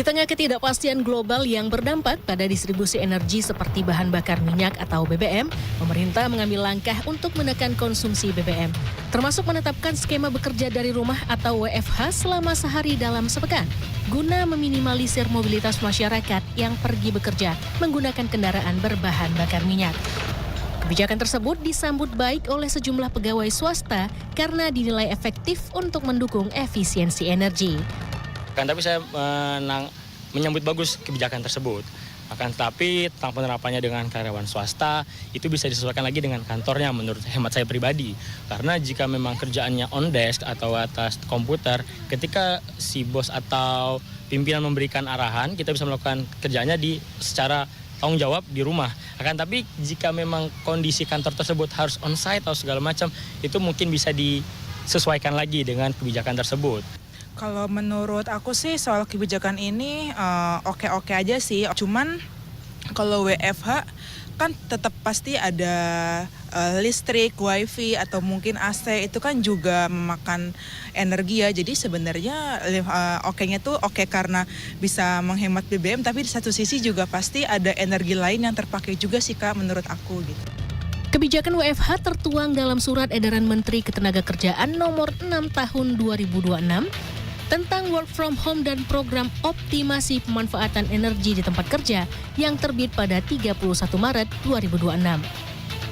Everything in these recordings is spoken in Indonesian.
tengah ketidakpastian global yang berdampak pada distribusi energi seperti bahan bakar minyak atau BBM, pemerintah mengambil langkah untuk menekan konsumsi BBM, termasuk menetapkan skema bekerja dari rumah atau WFH selama sehari dalam sepekan, guna meminimalisir mobilitas masyarakat yang pergi bekerja menggunakan kendaraan berbahan bakar minyak. Kebijakan tersebut disambut baik oleh sejumlah pegawai swasta karena dinilai efektif untuk mendukung efisiensi energi. Tapi saya menyambut bagus kebijakan tersebut. Akan tetapi tentang penerapannya dengan karyawan swasta itu bisa disesuaikan lagi dengan kantornya menurut hemat saya pribadi. Karena jika memang kerjaannya on desk atau atas komputer, ketika si bos atau pimpinan memberikan arahan, kita bisa melakukan kerjanya secara tanggung jawab di rumah. Akan tapi jika memang kondisi kantor tersebut harus on-site atau segala macam, itu mungkin bisa disesuaikan lagi dengan kebijakan tersebut. Kalau menurut aku sih soal kebijakan ini oke-oke aja sih. Cuman kalau WFH kan tetap pasti ada listrik, wifi atau mungkin AC itu kan juga memakan energi ya. Jadi sebenarnya oke-nya tuh oke karena bisa menghemat BBM, tapi di satu sisi juga pasti ada energi lain yang terpakai juga sih Kak menurut aku gitu. Kebijakan WFH tertuang dalam Surat Edaran Menteri Ketenagakerjaan Nomor 6 Tahun 2026 tentang work from home dan program optimasi pemanfaatan energi di tempat kerja yang terbit pada 31 Maret 2026.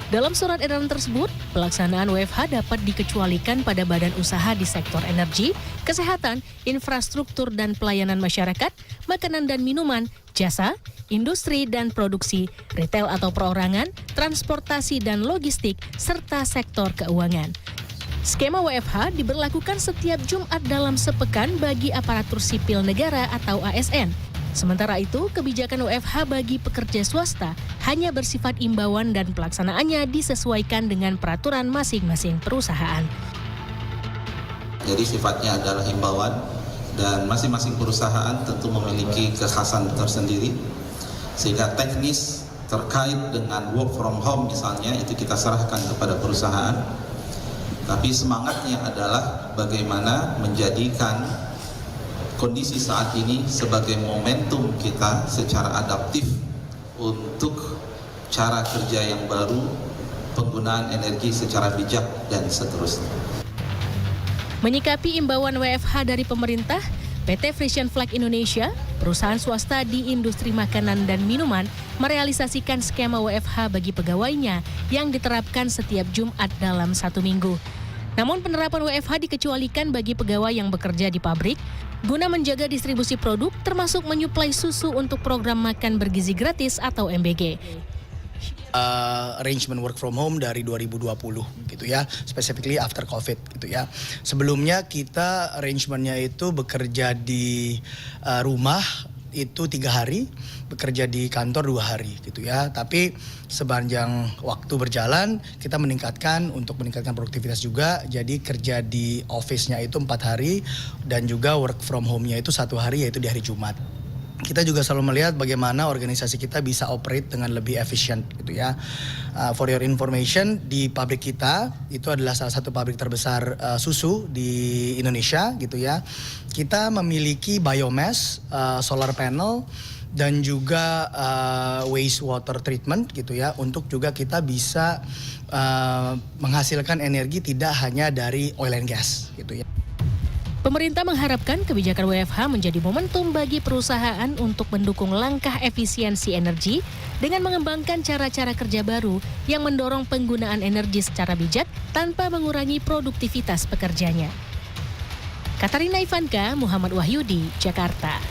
Dalam surat edaran tersebut, pelaksanaan WFH dapat dikecualikan pada badan usaha di sektor energi, kesehatan, infrastruktur dan pelayanan masyarakat, makanan dan minuman, jasa, industri dan produksi, retail atau perorangan, transportasi dan logistik, serta sektor keuangan. Skema WFH diberlakukan setiap Jumat dalam sepekan bagi aparatur sipil negara atau ASN. Sementara itu, kebijakan WFH bagi pekerja swasta hanya bersifat imbauan dan pelaksanaannya disesuaikan dengan peraturan masing-masing perusahaan. Jadi sifatnya adalah imbauan dan masing-masing perusahaan tentu memiliki kekhasan tersendiri. Sehingga teknis terkait dengan work from home misalnya itu kita serahkan kepada perusahaan. Tapi semangatnya adalah bagaimana menjadikan kondisi saat ini sebagai momentum kita secara adaptif untuk cara kerja yang baru, penggunaan energi secara bijak, dan seterusnya. Menyikapi imbauan WFH dari pemerintah, PT Frisian Flag Indonesia, perusahaan swasta di industri makanan dan minuman, merealisasikan skema WFH bagi pegawainya yang diterapkan setiap Jumat dalam 1 minggu. Namun penerapan WFH dikecualikan bagi pegawai yang bekerja di pabrik, guna menjaga distribusi produk termasuk menyuplai susu untuk program makan bergizi gratis atau MBG. Arrangement work from home dari 2020 gitu ya, specifically after COVID gitu ya. Sebelumnya kita arrangementnya itu bekerja di rumah itu 3 hari, bekerja di kantor 2 hari gitu ya. Tapi sepanjang waktu berjalan kita untuk meningkatkan produktivitas juga. Jadi kerja di office-nya itu 4 hari dan juga work from home-nya itu 1 hari yaitu di hari Jumat. Kita juga selalu melihat bagaimana organisasi kita bisa operate dengan lebih efisien gitu ya. For your information, di pabrik kita itu adalah salah satu pabrik terbesar susu di Indonesia gitu ya. Kita memiliki biomass, solar panel dan juga wastewater treatment gitu ya, untuk juga kita bisa menghasilkan energi tidak hanya dari oil and gas gitu ya. Pemerintah mengharapkan kebijakan WFH menjadi momentum bagi perusahaan untuk mendukung langkah efisiensi energi dengan mengembangkan cara-cara kerja baru yang mendorong penggunaan energi secara bijak tanpa mengurangi produktivitas pekerjanya. Katarina Ivanka, Muhammad Wahyudi, Jakarta.